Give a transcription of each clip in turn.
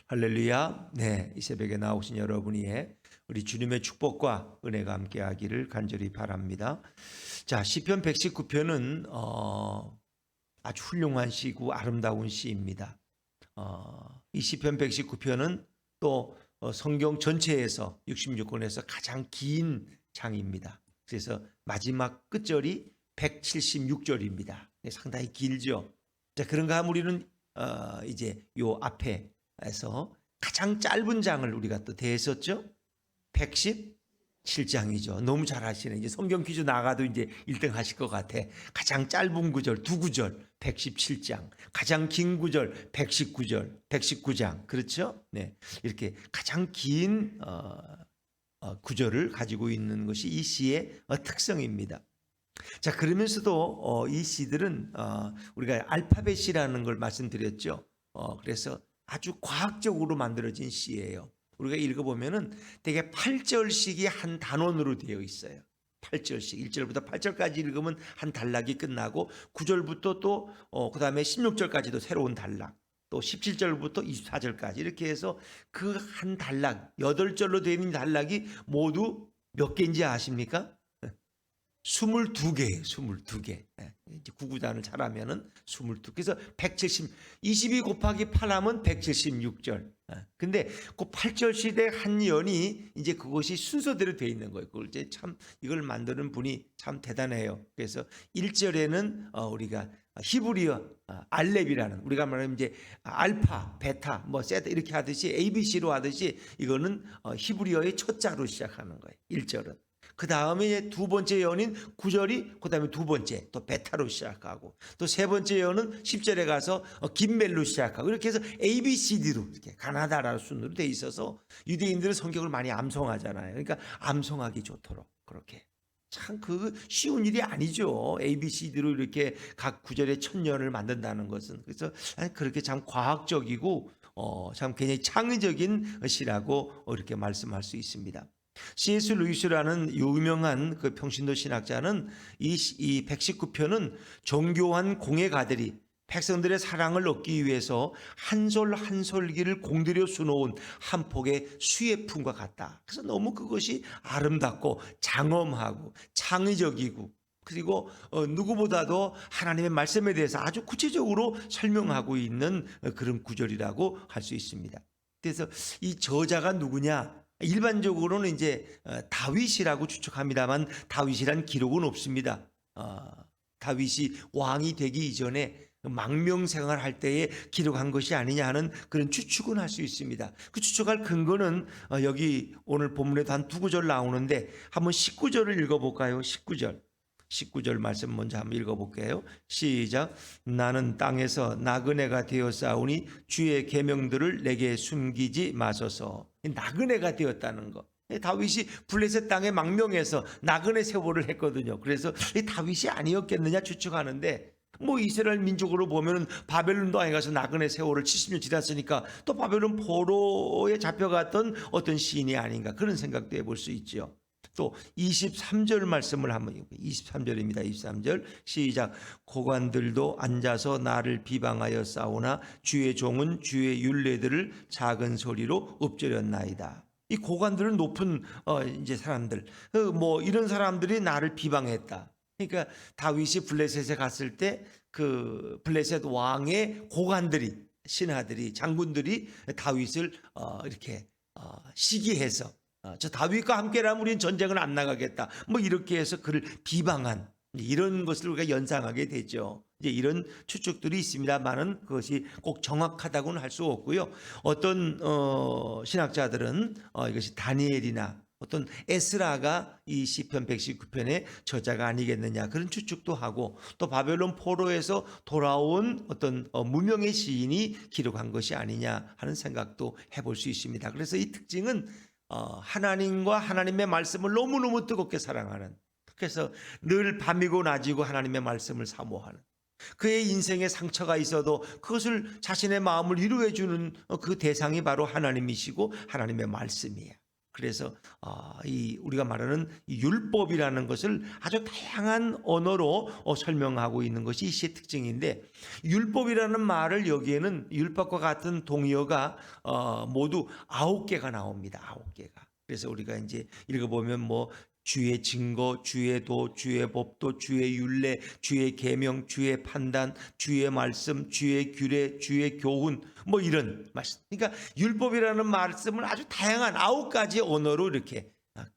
할렐루야. 네, 이 새벽에 나오신 여러분이 우리 주님의 축복과 은혜가 함께하기를 간절히 바랍니다. 자, 시편 119편은 아주 훌륭한 시고 아름다운 시입니다. 이 시편 119편은 또 성경 전체에서 66권에서 가장 긴 장입니다. 그래서 마지막 끝절이 176절입니다. 상당히 길죠. 자, 그런가 하면 우리는 이제 요 앞에서 가장 짧은 장을 우리가 또 대했었죠. 117장이죠. 너무 잘 하시네. 이제 성경 퀴즈 나가도 이제 1등 하실 것 같아. 가장 짧은 구절, 두 구절, 117장. 가장 긴 구절, 119절, 119장. 그렇죠? 네. 이렇게 가장 긴 구절을 가지고 있는 것이 이 시의 특성입니다. 자, 그러면서도 이 시들은 우리가 알파벳이라는 걸 말씀드렸죠. 그래서 아주 과학적으로 만들어진 시예요. 우리가 읽어보면은 되게 8절씩이 한 단원으로 되어 있어요. 8절씩 1절부터 8절까지 읽으면 한 단락이 끝나고 9절부터 또 그다음에 16절까지도 새로운 단락, 또 17절부터 24절까지 이렇게 해서 그 한 단락 8절로 되어 있는 단락이 모두 몇 개인지 아십니까? 22개예요. 22개. 이제 구구단을 잘하면은 22. 그래서 22 곱하기 8 하면 176절. 근데 그 8절 시대 한 연이 이제 그것이 순서대로 되어 있는 거예요. 그걸 이제 참 이걸 만드는 분이 참 대단해요. 그래서 1절에는 우리가 히브리어 알렙이라는, 우리가 말하면 이제 알파, 베타, 뭐 세타 이렇게 하듯이 ABC로 하듯이 이거는 히브리어의 첫 자로 시작하는 거예요. 1절은. 그 다음에 두 번째 연인 9절이 그 다음에 두 번째 또 베타로 시작하고, 또 세 번째 연은 10절에 가서 김멜로 시작하고, 이렇게 해서 ABCD로 이렇게 가나다라 순으로 돼 있어서 유대인들은 성경을 많이 암송하잖아요. 그러니까 암송하기 좋도록 그렇게. 참 그 쉬운 일이 아니죠. ABCD로 이렇게 각 구절의 첫 연을 만든다는 것은. 그래서 그렇게 참 과학적이고 참 굉장히 창의적인 시라고 이렇게 말씀할 수 있습니다. C.S. 루이스라는 유명한 그 평신도 신학자는 이 119편은 정교한 공예가들이 백성들의 사랑을 얻기 위해서 한 솔 한 솔기를 공들여 수놓은 한 폭의 수예품과 같다. 그래서 너무 그것이 아름답고 장엄하고 창의적이고, 그리고 누구보다도 하나님의 말씀에 대해서 아주 구체적으로 설명하고 있는 그런 구절이라고 할 수 있습니다. 그래서 이 저자가 누구냐? 일반적으로는 이제 다윗이라고 추측합니다만 다윗이란 기록은 없습니다. 다윗이 왕이 되기 이전에 망명 생활할 때에 기록한 것이 아니냐 하는 그런 추측은 할 수 있습니다. 그 추측할 근거는 여기 오늘 본문에도 한 두 구절 나오는데 한번 19절을 읽어볼까요? 19절 말씀 먼저 한번 읽어볼게요. 시작. 나는 땅에서 나그네가 되었사오니 주의 계명들을 내게 숨기지 마소서. 나그네가 되었다는 거. 다윗이 블레셋 땅에 망명해서 나그네 세월을 했거든요. 그래서 다윗이 아니었겠느냐 추측하는데, 뭐 이스라엘 민족으로 보면 바벨론도 아니 가서 나그네 세월을 70년 지났으니까 또 바벨론 포로에 잡혀갔던 어떤 시인이 아닌가, 그런 생각도 해볼 수 있죠. 또 23절 말씀을 한번, 23절입니다. 23절 시작. 고관들도 앉아서 나를 비방하여 싸우나 주의 종은 주의 율례들을 작은 소리로 읊조렸나이다. 이 고관들은 높은 이제 사람들, 뭐 이런 사람들이 나를 비방했다. 그러니까 다윗이 블레셋에 갔을 때 그 블레셋 왕의 고관들이, 신하들이, 장군들이 다윗을 이렇게 시기해서 저 다윗과 함께라면 우리는 전쟁을 안 나가겠다, 뭐 이렇게 해서 그를 비방한, 이런 것을 우리가 연상하게 되죠. 이제 이런 추측들이 있습니다만은 그것이 꼭 정확하다고는 할 수 없고요. 어떤 신학자들은 이것이 다니엘이나 어떤 에스라가 이 시편 119편의 저자가 아니겠느냐, 그런 추측도 하고, 또 바벨론 포로에서 돌아온 어떤 무명의 시인이 기록한 것이 아니냐 하는 생각도 해볼 수 있습니다. 그래서 이 특징은 하나님과 하나님의 말씀을 너무너무 뜨겁게 사랑하는, 그래서 늘 밤이고 낮이고 하나님의 말씀을 사모하는, 그의 인생에 상처가 있어도 그것을 자신의 마음을 위로해 주는 그 대상이 바로 하나님이시고 하나님의 말씀이에요. 그래서 이 우리가 말하는 이 율법이라는 것을 아주 다양한 언어로 설명하고 있는 것이 이 시의 특징인데, 율법이라는 말을 여기에는 율법과 같은 동의어가 모두 9개가 나옵니다. 9개가. 그래서 우리가 이제 읽어보면 뭐 주의 증거, 주의 도, 주의 법도, 주의 율례, 주의 계명, 주의 판단, 주의 말씀, 주의 규례, 주의 교훈, 뭐 이런 말씀. 그러니까 율법이라는 말씀을 아주 다양한 9가지 언어로 이렇게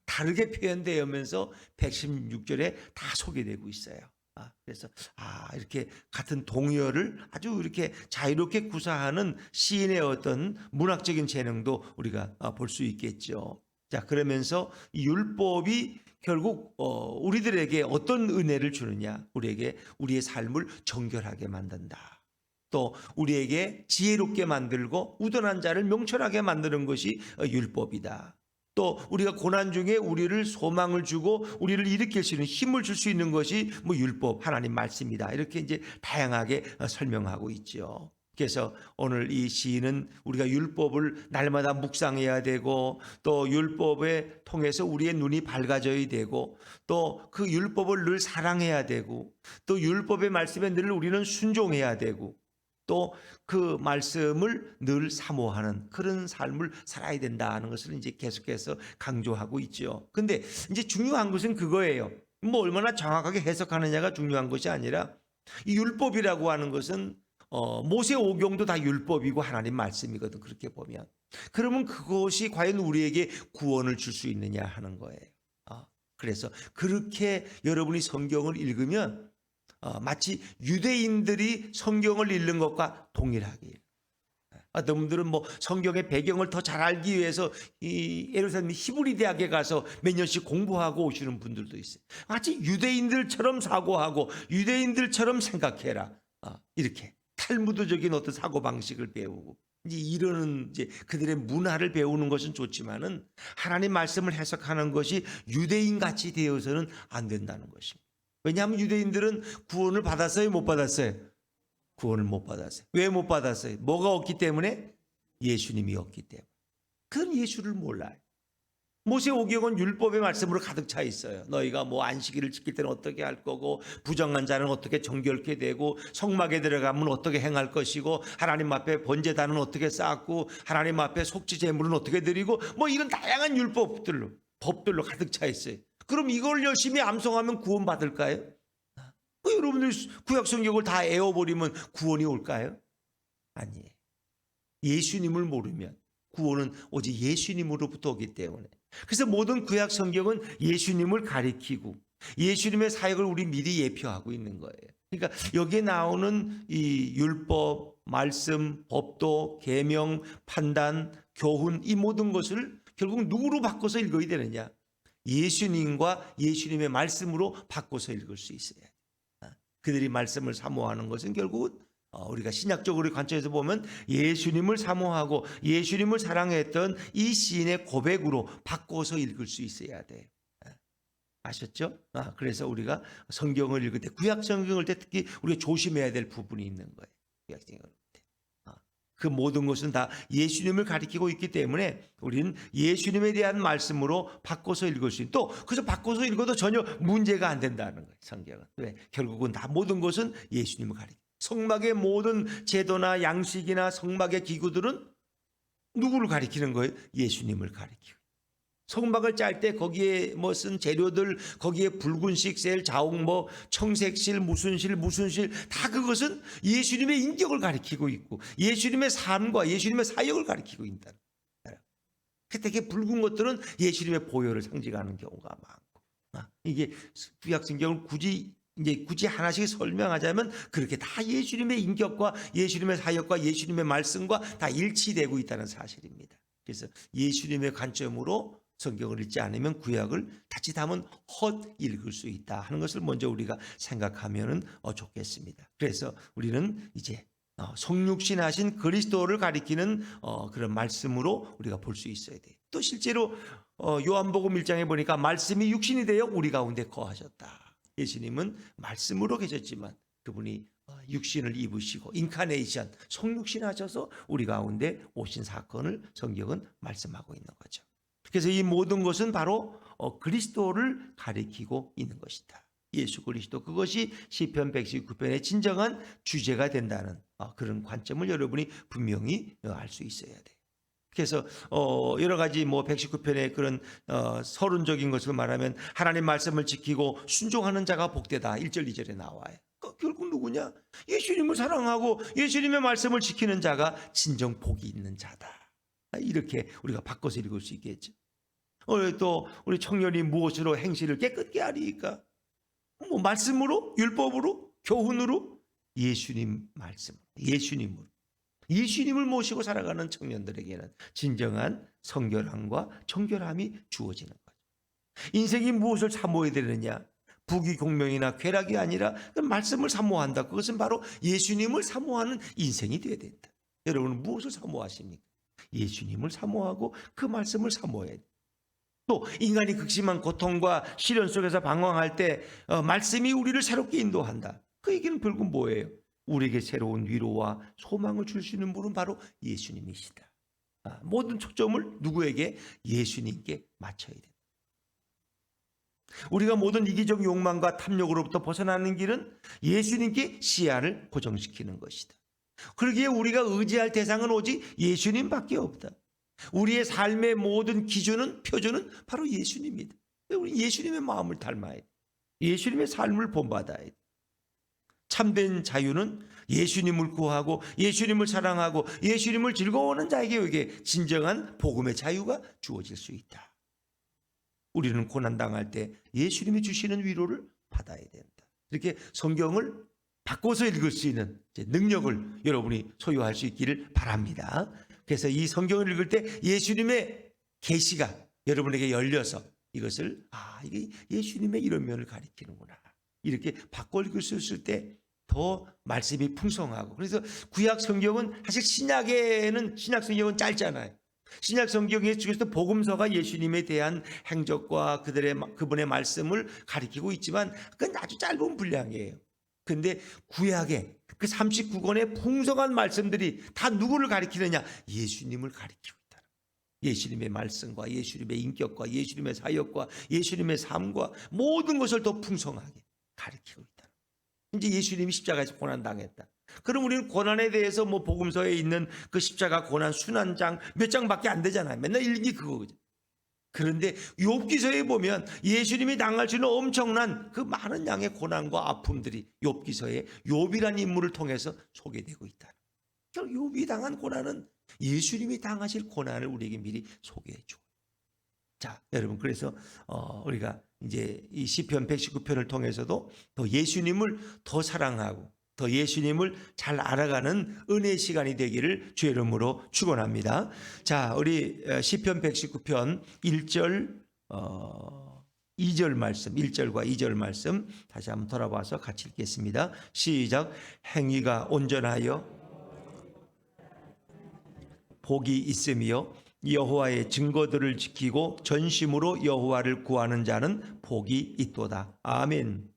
다르게 표현되면서 116절에 다 소개되고 있어요. 그래서 이렇게 같은 동의어를 아주 이렇게 자유롭게 구사하는 시인의 어떤 문학적인 재능도 우리가 볼 수 있겠죠. 자, 그러면서 이 율법이 결국 우리들에게 어떤 은혜를 주느냐? 우리에게 우리의 삶을 정결하게 만든다. 또 우리에게 지혜롭게 만들고 우둔한 자를 명철하게 만드는 것이 율법이다. 또 우리가 고난 중에 우리를 소망을 주고 우리를 일으킬 수 있는 힘을 줄 수 있는 것이 뭐 율법, 하나님 말씀이다. 이렇게 이제 다양하게 설명하고 있죠. 그래서 오늘 이 시인은 우리가 율법을 날마다 묵상해야 되고, 또 율법에 통해서 우리의 눈이 밝아져야 되고, 또 그 율법을 늘 사랑해야 되고, 또 율법의 말씀에 늘 우리는 순종해야 되고, 또 그 말씀을 늘 사모하는 그런 삶을 살아야 된다는 것을 이제 계속해서 강조하고 있죠. 근데 이제 중요한 것은 그거예요. 뭐 얼마나 정확하게 해석하느냐가 중요한 것이 아니라, 이 율법이라고 하는 것은 모세 오경도 다 율법이고 하나님 말씀이거든. 그렇게 보면 그러면 그것이 과연 우리에게 구원을 줄 수 있느냐 하는 거예요. 그래서 그렇게 여러분이 성경을 읽으면 마치 유대인들이 성경을 읽는 것과 동일하게, 어떤 분들은 뭐 성경의 배경을 더 잘 알기 위해서 이 예루살렘 히브리 대학에 가서 몇 년씩 공부하고 오시는 분들도 있어요. 마치 유대인들처럼 사고하고 유대인들처럼 생각해라, 이렇게 탈무드적인 어떤 사고 방식을 배우고 이제 이러는 이제 그들의 문화를 배우는 것은 좋지만은 하나님 말씀을 해석하는 것이 유대인 같이 되어서는 안 된다는 것입니다. 왜냐하면 유대인들은 구원을 받았어요, 못 받았어요? 구원을 못 받았어요. 왜 못 받았어요? 뭐가 없기 때문에? 예수님이 없기 때문에. 그건 예수를 몰라요. 모세 오경은 율법의 말씀으로 가득 차 있어요. 너희가 뭐 안식일을 지킬 때는 어떻게 할 거고, 부정한 자는 어떻게 정결케 되고, 성막에 들어가면 어떻게 행할 것이고, 하나님 앞에 번제단은 어떻게 쌓고, 하나님 앞에 속죄 제물은 어떻게 드리고, 뭐 이런 다양한 법들로 가득 차 있어요. 그럼 이걸 열심히 암송하면 구원 받을까요? 여러분들 구약 성경을 다 애워버리면 구원이 올까요? 아니에요. 예수님을 모르면 구원은 오직 예수님으로부터 오기 때문에. 그래서 모든 구약 성경은 예수님을 가리키고 예수님의 사역을 우리 미리 예표하고 있는 거예요. 그러니까 여기에 나오는 이 율법, 말씀, 법도, 계명, 판단, 교훈, 이 모든 것을 결국 누구로 바꿔서 읽어야 되느냐? 예수님과 예수님의 말씀으로 바꿔서 읽을 수 있어야 돼요. 그들이 말씀을 사모하는 것은 결국은 우리가 신약적으로 관점에서 보면 예수님을 사모하고 예수님을 사랑했던 이 시인의 고백으로 바꿔서 읽을 수 있어야 돼요. 아셨죠? 그래서 우리가 성경을 읽을 때, 구약 성경을 읽을 때 특히 우리가 조심해야 될 부분이 있는 거예요. 구약 성경을 읽을 때. 그 모든 것은 다 예수님을 가리키고 있기 때문에 우리는 예수님에 대한 말씀으로 바꿔서 읽을 수 있는, 또 그래서 바꿔서 읽어도 전혀 문제가 안 된다는 거예요. 성경은. 왜? 결국은 다 모든 것은 예수님을 가리키고, 성막의 모든 제도나 양식이나 성막의 기구들은 누구를 가리키는 거예요? 예수님을 가리키고. 성막을 짤 때 거기에 뭐 쓴 재료들, 거기에 붉은식 셀, 자옥, 뭐 청색실, 무슨 실 다 그것은 예수님의 인격을 가리키고 있고 예수님의 삶과 예수님의 사역을 가리키고 있다. 되게 붉은 것들은 예수님의 보혈을 상징하는 경우가 많고, 이게 구약 성경을 굳이 하나씩 설명하자면 그렇게 다 예수님의 인격과 예수님의 사역과 예수님의 말씀과 다 일치되고 있다는 사실입니다. 그래서 예수님의 관점으로 성경을 읽지 않으면 구약을 자칫하면 헛 읽을 수 있다 하는 것을 먼저 우리가 생각하면 좋겠습니다. 그래서 우리는 이제 성육신 하신 그리스도를 가리키는 그런 말씀으로 우리가 볼 수 있어야 돼요. 또 실제로 요한복음 1장에 보니까 말씀이 육신이 되어 우리 가운데 거하셨다. 예수님은 말씀으로 계셨지만 그분이 육신을 입으시고 인카네이션, 성육신 하셔서 우리 가운데 오신 사건을 성경은 말씀하고 있는 거죠. 그래서 이 모든 것은 바로 그리스도를 가리키고 있는 것이다. 예수 그리스도, 그것이 시편 119편의 진정한 주제가 된다는 그런 관점을 여러분이 분명히 알 수 있어야 돼요. 그래서 여러 가지 119편의 그런 서론적인 것을 말하면 하나님 말씀을 지키고 순종하는 자가 복되다 1절 2절에 나와요. 결국 누구냐? 예수님을 사랑하고 예수님의 말씀을 지키는 자가 진정 복이 있는 자다. 이렇게 우리가 바꿔서 읽을 수 있겠죠. 또 우리 청년이 무엇으로 행실을 깨끗게 하리까? 말씀으로, 율법으로, 교훈으로, 예수님 말씀, 예수님을 모시고 살아가는 청년들에게는 진정한 성결함과 청결함이 주어지는 거죠. 인생이 무엇을 사모해야 되느냐? 부귀 공명이나 쾌락이 아니라 그 말씀을 사모한다. 그것은 바로 예수님을 사모하는 인생이 되어야 된다. 여러분은 무엇을 사모하십니까? 예수님을 사모하고 그 말씀을 사모해야 돼요. 또 인간이 극심한 고통과 시련 속에서 방황할 때 말씀이 우리를 새롭게 인도한다. 그 얘기는 결국 뭐예요? 우리에게 새로운 위로와 소망을 줄 수 있는 분은 바로 예수님이시다. 모든 초점을 누구에게? 예수님께 맞춰야 된다. 우리가 모든 이기적 욕망과 탐욕으로부터 벗어나는 길은 예수님께 시야를 고정시키는 것이다. 그러기에 우리가 의지할 대상은 오직 예수님밖에 없다. 우리의 삶의 모든 기준은, 표준은 바로 예수님이다. 우리 예수님의 마음을 닮아야 돼. 예수님의 삶을 본받아야 돼. 참된 자유는 예수님을 구하고 예수님을 사랑하고 예수님을 즐거워하는 자에게 진정한 복음의 자유가 주어질 수 있다. 우리는 고난당할 때 예수님이 주시는 위로를 받아야 된다. 이렇게 성경을 바꿔서 읽을 수 있는 능력을 여러분이 소유할 수 있기를 바랍니다. 그래서 이 성경을 읽을 때 예수님의 계시가 여러분에게 열려서 이것을 이게 예수님의 이런 면을 가리키는구나, 이렇게 바꿔 읽을 수 있을 때 더 말씀이 풍성하고, 그래서 구약 성경은 사실 신약 성경은 짧잖아요. 신약 성경에 중에서 복음서가 예수님에 대한 행적과 그분의 말씀을 가리키고 있지만 그건 아주 짧은 분량이에요. 그런데 구약의 그 39권의 풍성한 말씀들이 다 누구를 가리키느냐? 예수님을 가리키고 있다. 예수님의 말씀과 예수님의 인격과 예수님의 사역과 예수님의 삶과 모든 것을 더 풍성하게 가리키고 있다. 이제 예수님이 십자가에서 고난당했다. 그럼 우리는 고난에 대해서 복음서에 있는 그 십자가 고난 순환장 몇 장밖에 안 되잖아요. 맨날 읽는 게 그거죠. 그런데 욥기서에 보면 예수님이 당할 수 있는 엄청난 그 많은 양의 고난과 아픔들이 욥기서에 욥이라는 인물을 통해서 소개되고 있다. 욥이 당한 고난은 예수님이 당하실 고난을 우리에게 미리 소개해 주고. 자, 여러분, 그래서 우리가 이제 이 시편 119편을 통해서도 더 예수님을 더 사랑하고 더 예수님을 잘 알아가는 은혜의 시간이 되기를 주의 이름으로 축원합니다. 자, 우리 시편 119편 1절 2절 말씀, 1절과 2절 말씀 다시 한번 돌아봐서 같이 읽겠습니다. 시작. 행위가 온전하여 복이 있으며 여호와의 증거들을 지키고 전심으로 여호와를 구하는 자는 복이 있도다. 아멘.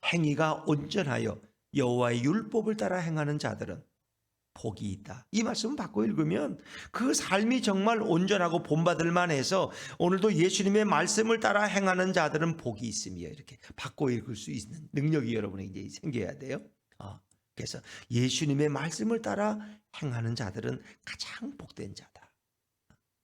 행위가 온전하여 여호와의 율법을 따라 행하는 자들은 복이 있다. 이 말씀을 바꿔 읽으면 그 삶이 정말 온전하고 본받을 만해서 오늘도 예수님의 말씀을 따라 행하는 자들은 복이 있으며, 이렇게 바꿔 읽을 수 있는 능력이 여러분에게 이제 생겨야 돼요. 그래서 예수님의 말씀을 따라 행하는 자들은 가장 복된 자다.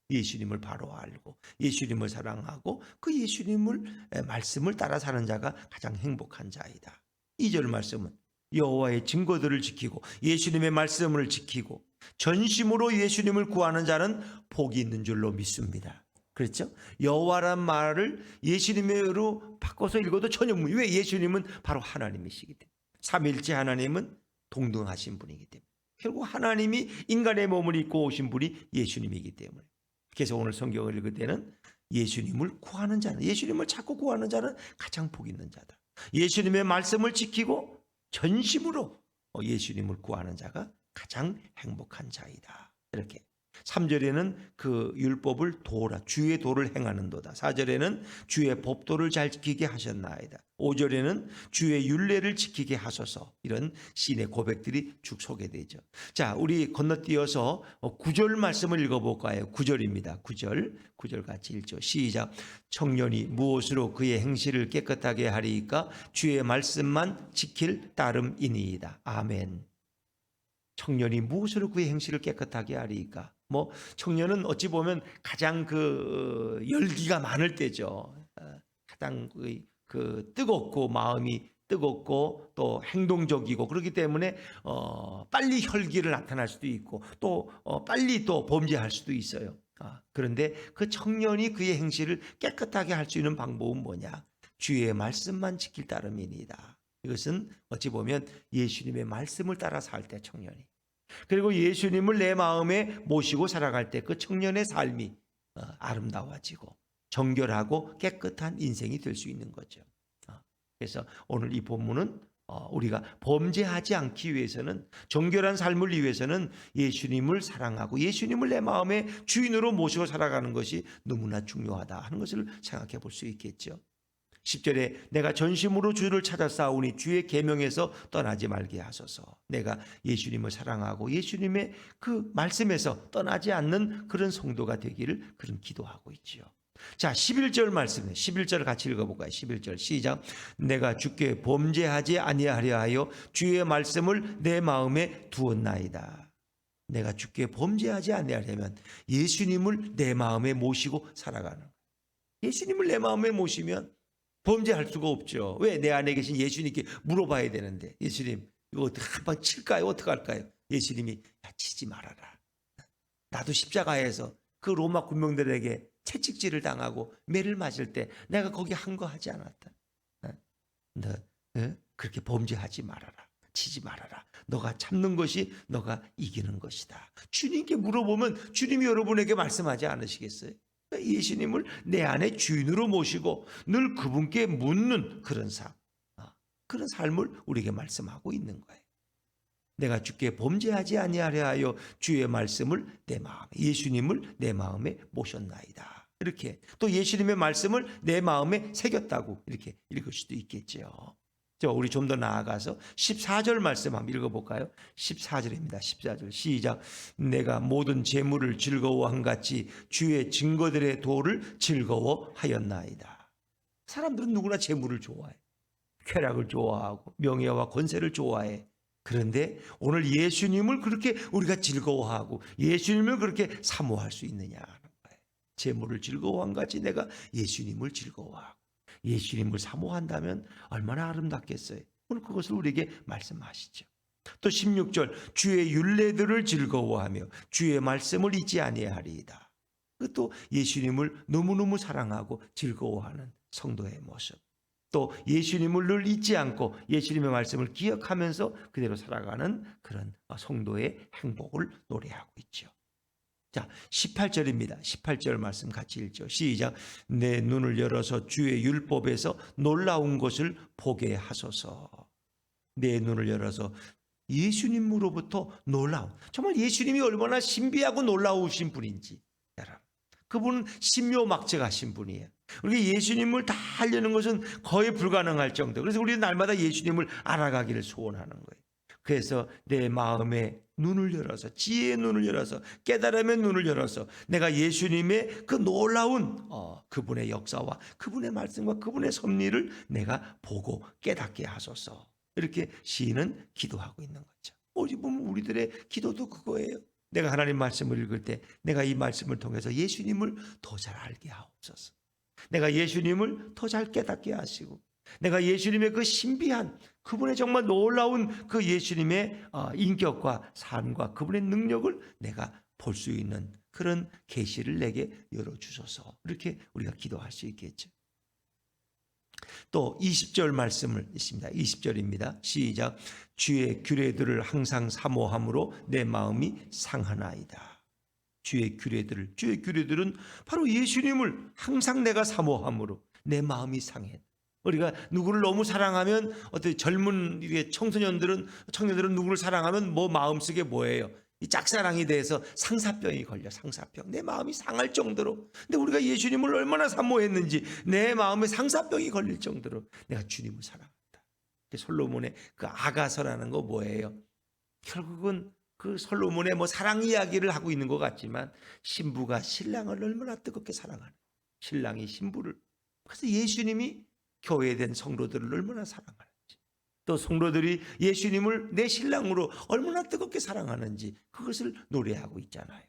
예수님을 바로 알고 예수님을 사랑하고 그 예수님을 말씀을 따라 사는 자가 가장 행복한 자이다. 2절 말씀은 여호와의 증거들을 지키고 예수님의 말씀을 지키고 전심으로 예수님을 구하는 자는 복이 있는 줄로 믿습니다. 그렇죠? 여호와란 말을 예수님으로 바꿔서 읽어도 전혀 왜? 예수님은 바로 하나님이시기 때문에, 삼위일체 하나님은 동등하신 분이기 때문에, 결국 하나님이 인간의 몸을 입고 오신 분이 예수님이기 때문에, 그래서 오늘 성경을 읽을 때는 예수님을 구하는 자는, 예수님을 찾고 구하는 자는 가장 복 있는 자다. 예수님의 말씀을 지키고 전심으로 예수님을 구하는 자가 가장 행복한 자이다. 이렇게 3절에는 그 율법을 도라 주의 도를 행하는도다. 4절에는 주의 법도를 잘 지키게 하셨나이다. 5절에는 주의 율례를 지키게 하소서. 이런 시인의 고백들이 쭉 소개되죠. 자, 우리 건너뛰어서 9절 말씀을 읽어볼까요? 9절입니다. 9절 같이 읽죠. 시작. 청년이 무엇으로 그의 행실을 깨끗하게 하리이까? 주의 말씀만 지킬 따름이니이다. 아멘. 청년이 무엇으로 그의 행실을 깨끗하게 하리이까? 청년은 어찌 보면 가장 그 열기가 많을 때죠. 가장 그 뜨겁고 마음이 뜨겁고 또 행동적이고 그렇기 때문에 빨리 혈기를 나타날 수도 있고 또 빨리 또 범죄할 수도 있어요. 그런데 그 청년이 그의 행실을 깨끗하게 할 수 있는 방법은 뭐냐? 주의 말씀만 지킬 따름이니이다. 이것은 어찌 보면 예수님의 말씀을 따라서 할 때 청년이, 그리고 예수님을 내 마음에 모시고 살아갈 때 그 청년의 삶이 아름다워지고 정결하고 깨끗한 인생이 될 수 있는 거죠. 그래서 오늘 이 본문은 우리가 범죄하지 않기 위해서는, 정결한 삶을 위해서는 예수님을 사랑하고 예수님을 내 마음의 주인으로 모시고 살아가는 것이 너무나 중요하다 하는 것을 생각해 볼 수 있겠죠. 10절에 내가 전심으로 주를 찾아 싸우니 주의 계명에서 떠나지 말게 하소서. 내가 예수님을 사랑하고 예수님의 그 말씀에서 떠나지 않는 그런 성도가 되기를 그런 기도하고 있지요. 자, 11절 말씀에 11절 같이 읽어볼까요? 11절 시작. 내가 주께 범죄하지 아니하려 하여 주의 말씀을 내 마음에 두었나이다. 내가 주께 범죄하지 아니하려면 예수님을 내 마음에 모시고 살아가는 거예요. 예수님을 내 마음에 모시면 범죄할 수가 없죠. 왜? 내 안에 계신 예수님께 물어봐야 되는데, 예수님 이거 어떻게 한방 칠까요? 어떻게 할까요? 예수님이 치지 말아라. 나도 십자가에서 그 로마 군병들에게 채찍질을 당하고 매를 맞을 때 내가 거기 한 거 하지 않았다. 너 그렇게 범죄하지 말아라. 치지 말아라. 너가 참는 것이 너가 이기는 것이다. 주님께 물어보면 주님이 여러분에게 말씀하지 않으시겠어요? 예수님을 내 안에 주인으로 모시고 늘 그분께 묻는 그런 삶, 그런 삶을 우리에게 말씀하고 있는 거예요. 내가 주께 범죄하지 아니하려 하여 주의 말씀을 내 마음에, 예수님을 내 마음에 모셨나이다. 이렇게 또 예수님의 말씀을 내 마음에 새겼다고 이렇게 읽을 수도 있겠죠. 우리 좀 더 나아가서 14절 말씀 한번 읽어볼까요? 14절입니다. 14절 시작. 내가 모든 재물을 즐거워한 같이 주의 증거들의 도를 즐거워하였나이다. 사람들은 누구나 재물을 좋아해. 쾌락을 좋아하고 명예와 권세를 좋아해. 그런데 오늘 예수님을 그렇게 우리가 즐거워하고 예수님을 그렇게 사모할 수 있느냐는 거예요. 재물을 즐거워한 같이 내가 예수님을 즐거워하고 예수님을 사모한다면 얼마나 아름답겠어요. 오늘 그것을 우리에게 말씀하시죠. 또 16절 주의 율례들을 즐거워하며 주의 말씀을 잊지 아니하리이다. 또 예수님을 너무너무 사랑하고 즐거워하는 성도의 모습, 또 예수님을 늘 잊지 않고 예수님의 말씀을 기억하면서 그대로 살아가는 그런 성도의 행복을 노래하고 있죠. 자, 18절입니다. 18절 말씀 같이 읽죠. 시작. 내 눈을 열어서 주의 율법에서 놀라운 것을 보게 하소서. 내 눈을 열어서 예수님으로부터 놀라운, 정말 예수님이 얼마나 신비하고 놀라우신 분인지, 여러분, 그분은 신묘막측하신 분이에요. 우리가 예수님을 다 하려는 것은 거의 불가능할 정도. 그래서 우리는 날마다 예수님을 알아가기를 소원하는 거예요. 그래서 내 마음에 눈을 열어서, 지혜의 눈을 열어서, 깨달음의 눈을 열어서 내가 예수님의 그 놀라운 그분의 역사와 그분의 말씀과 그분의 섭리를 내가 보고 깨닫게 하소서. 이렇게 시인은 기도하고 있는 거죠. 어디 보면 우리들의 기도도 그거예요. 내가 하나님 말씀을 읽을 때 내가 이 말씀을 통해서 예수님을 더 잘 알게 하옵소서. 내가 예수님을 더 잘 깨닫게 하시고 내가 예수님의 그 신비한 그분의 정말 놀라운 그 예수님의 인격과 삶과 그분의 능력을 내가 볼 수 있는 그런 계시를 내게 열어주소서. 이렇게 우리가 기도할 수 있겠죠. 또 20절 말씀을 있습니다. 20절입니다. 시작. 주의 규례들을 항상 사모함으로 내 마음이 상하나이다. 주의 규례들은 바로 예수님을 항상 내가 사모함으로 내 마음이 상해. 우리가 누구를 너무 사랑하면 어떻게 젊은 청년들은 누구를 사랑하면 마음속에 뭐예요? 이 짝사랑이 돼서 상사병이 걸려. 상사병. 내 마음이 상할 정도로. 근데 우리가 예수님을 얼마나 사모했는지 내 마음에 상사병이 걸릴 정도로 내가 주님을 사랑한다. 솔로몬의 그 아가서라는 거 뭐예요? 결국은 그 솔로몬의 뭐 사랑 이야기를 하고 있는 것 같지만 신부가 신랑을 얼마나 뜨겁게 사랑하는, 신랑이 신부를. 그래서 예수님이 교회에 된 성도들을 얼마나 사랑하는지, 또 성도들이 예수님을 내 신랑으로 얼마나 뜨겁게 사랑하는지 그것을 노래하고 있잖아요.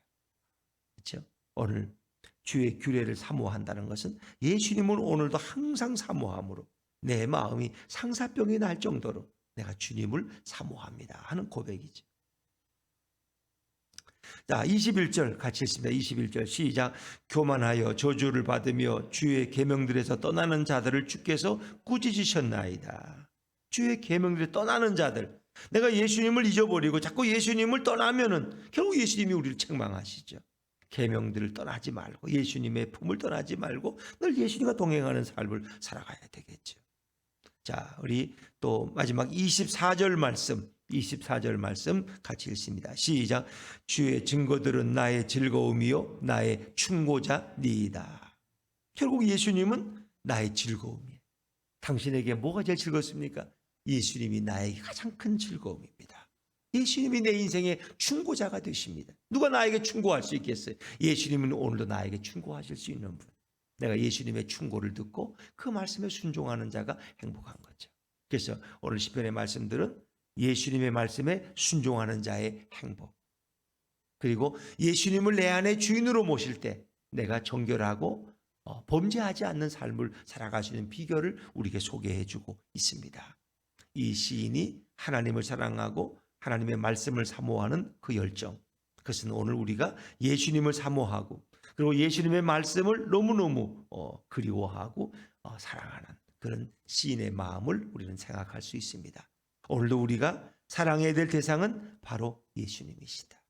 그렇죠? 오늘 주의 규례를 사모한다는 것은 예수님을 오늘도 항상 사모함으로 내 마음이 상사병이 날 정도로 내가 주님을 사모합니다 하는 고백이죠. 자, 21절 같이 읽습니다. 21절 시작. 교만하여 저주를 받으며 주의 계명들에서 떠나는 자들을 주께서 꾸짖으셨나이다. 주의 계명들에 떠나는 자들, 내가 예수님을 잊어버리고 자꾸 예수님을 떠나면은 결국 예수님이 우리를 책망하시죠. 계명들을 떠나지 말고 예수님의 품을 떠나지 말고 늘 예수님과 동행하는 삶을 살아가야 되겠죠. 자, 우리 또 마지막 24절 말씀 같이 읽습니다. 시작. 주의 증거들은 나의 즐거움이요 나의 충고자니이다. 결국 예수님은 나의 즐거움이에요. 당신에게 뭐가 제일 즐겁습니까? 예수님이 나의 가장 큰 즐거움입니다. 예수님이 내 인생의 충고자가 되십니다. 누가 나에게 충고할 수 있겠어요? 예수님은 오늘도 나에게 충고하실 수 있는 분. 내가 예수님의 충고를 듣고 그 말씀에 순종하는 자가 행복한 거죠. 그래서 오늘 시편의 말씀들은 예수님의 말씀에 순종하는 자의 행복, 그리고 예수님을 내 안에 주인으로 모실 때 내가 정결하고 범죄하지 않는 삶을 살아갈 수 있는 비결을 우리에게 소개해 주고 있습니다. 이 시인이 하나님을 사랑하고 하나님의 말씀을 사모하는 그 열정, 그것은 오늘 우리가 예수님을 사모하고 그리고 예수님의 말씀을 너무너무 그리워하고 사랑하는 그런 시인의 마음을 우리는 생각할 수 있습니다. 오늘도 우리가 사랑해야 될 대상은 바로 예수님이시다.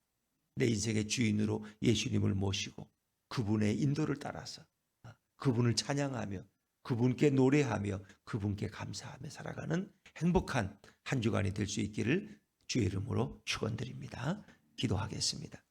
내 인생의 주인으로 예수님을 모시고 그분의 인도를 따라서 그분을 찬양하며 그분께 노래하며 그분께 감사하며 살아가는 행복한 한 주간이 될 수 있기를 주의 이름으로 축원드립니다. 기도하겠습니다.